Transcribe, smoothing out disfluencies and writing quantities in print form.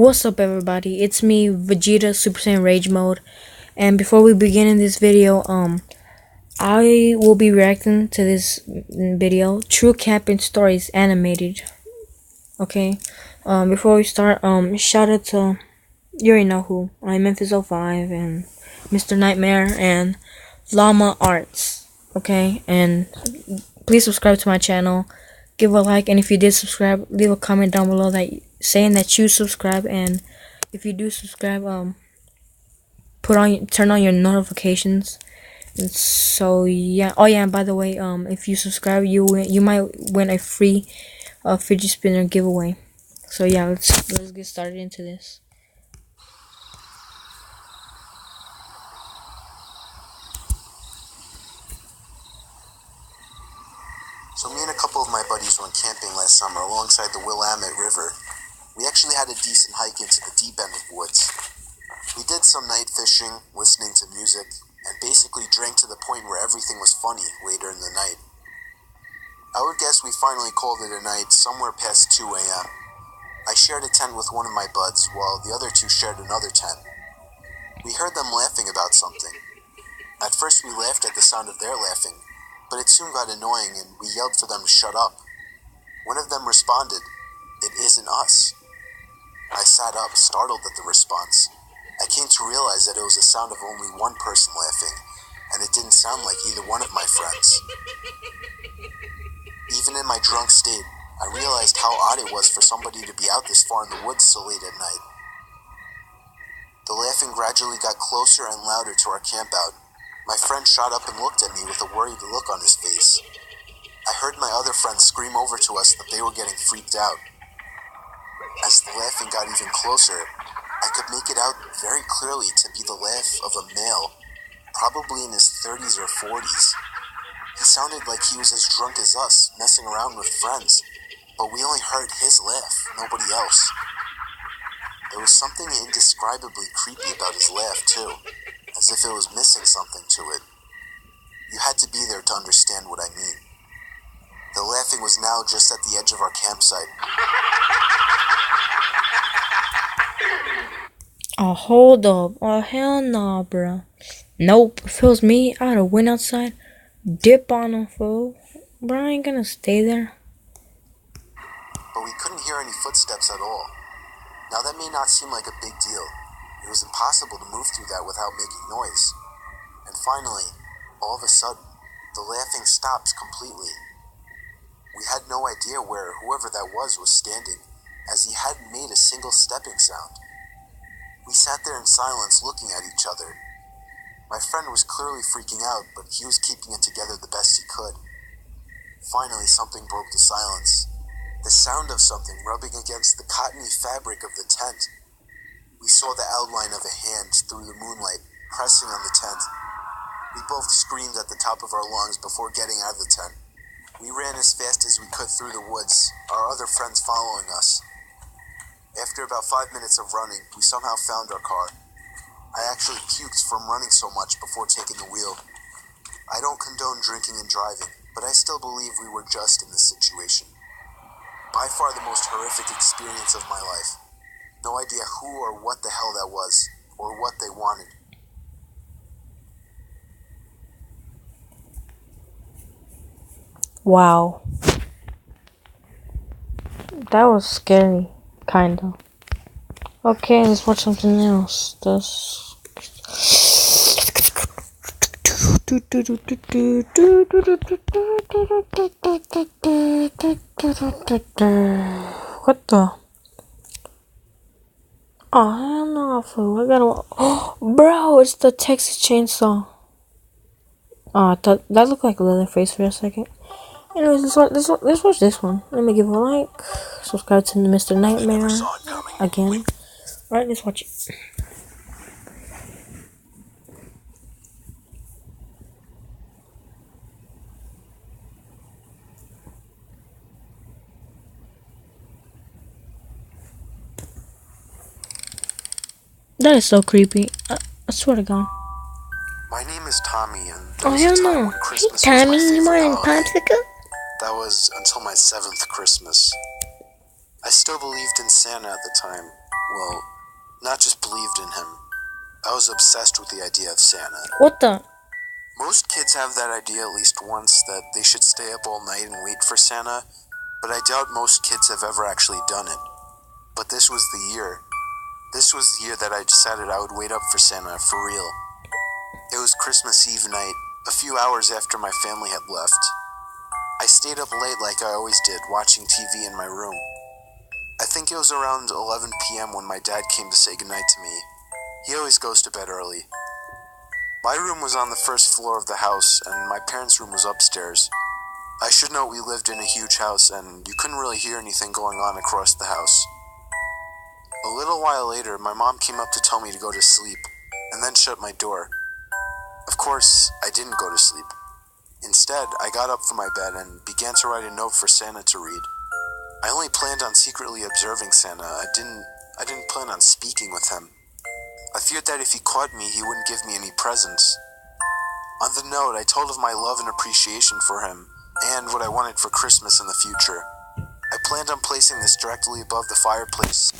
What's up, everybody? It's me, Vegeta Super Saiyan Rage Mode. And before we begin in this video, I will be reacting to this video, True Camping Stories Animated. Okay. Before we start, shout out to you already know who. I'm Memphis05 and Mr. Nightmare and Llama Arts. Okay, and please subscribe to my channel. Give a like, and if you did subscribe, leave a comment down below that saying that you subscribe. And if you do subscribe, turn on your notifications. And so yeah. Oh yeah, and by the way, if you subscribe, you might win a free fidget spinner giveaway. So yeah, let's get started into this. So me and a couple of my buddies went camping last summer alongside the Willamette River. We actually had a decent hike into the deep end of woods. We did some night fishing, listening to music, and basically drank to the point where everything was funny later in the night. I would guess we finally called it a night somewhere past 2 a.m. I shared a tent with one of my buds, while the other two shared another tent. We heard them laughing about something. At first we laughed at the sound of their laughing, but it soon got annoying and we yelled for them to shut up. One of them responded, "It isn't us." I sat up, startled at the response. I came to realize that it was the sound of only one person laughing, and it didn't sound like either one of my friends. Even in my drunk state, I realized how odd it was for somebody to be out this far in the woods so late at night. The laughing gradually got closer and louder to our campout. My friend shot up and looked at me with a worried look on his face. I heard my other friends scream over to us that they were getting freaked out. As the laughing got even closer, I could make it out very clearly to be the laugh of a male, probably in his 30s or 40s. He sounded like he was as drunk as us, messing around with friends, but we only heard his laugh, nobody else. There was something indescribably creepy about his laugh, too, as if it was missing something to it. You had to be there to understand what I mean. The laughing was now just at the edge of our campsite. Oh, hold up. Oh, hell nah, bro. Nope. If it was me, I'd have went outside, dip on them, fool. Bro, I ain't gonna stay there. But we couldn't hear any footsteps at all. Now that may not seem like a big deal. It was impossible to move through that without making noise. And finally, all of a sudden, the laughing stopped completely. We had no idea where whoever that was standing, as he hadn't made a single stepping sound. We sat there in silence looking at each other. My friend was clearly freaking out, but he was keeping it together the best he could. Finally, something broke the silence. The sound of something rubbing against the cottony fabric of the tent. We saw the outline of a hand through the moonlight, pressing on the tent. We both screamed at the top of our lungs before getting out of the tent. We ran as fast as we could through the woods, our other friends following us. After about 5 minutes of running, we somehow found our car. I actually puked from running so much before taking the wheel. I don't condone drinking and driving, but I still believe we were just in this situation. By far the most horrific experience of my life. No idea who or what the hell that was, or what they wanted. Wow. That was scary, kinda. Okay, let's watch something else. What the? Oh, hell no, fool. I gotta. Oh, bro, it's the Texas Chainsaw. Oh, I thought that looked like Leatherface for a second. Anyways, let's watch this one. Let me give a like. Subscribe to Mr. Nightmare again. Alright, let's watch it. That is so creepy. I swear to God. My name is Tommy, and Oh, hell no. Hey, Tommy, you want a popsicle? That was until my 7th Christmas. I still believed in Santa at the time, well, not just believed in him. I was obsessed with the idea of Santa. What the? Most kids have that idea at least once, that they should stay up all night and wait for Santa, but I doubt most kids have ever actually done it. But this was the year. This was the year that I decided I would wait up for Santa for real. It was Christmas Eve night, a few hours after my family had left. I stayed up late like I always did, watching TV in my room. I think it was around 11 p.m. when my dad came to say goodnight to me. He always goes to bed early. My room was on the first floor of the house, and my parents' room was upstairs. I should note we lived in a huge house, and you couldn't really hear anything going on across the house. A little while later, my mom came up to tell me to go to sleep, and then shut my door. Of course, I didn't go to sleep. Instead, I got up from my bed and began to write a note for Santa to read. I only planned on secretly observing Santa. I didn't plan on speaking with him. I feared that if he caught me, he wouldn't give me any presents. On the note, I told of my love and appreciation for him, and what I wanted for Christmas in the future. I planned on placing this directly above the fireplace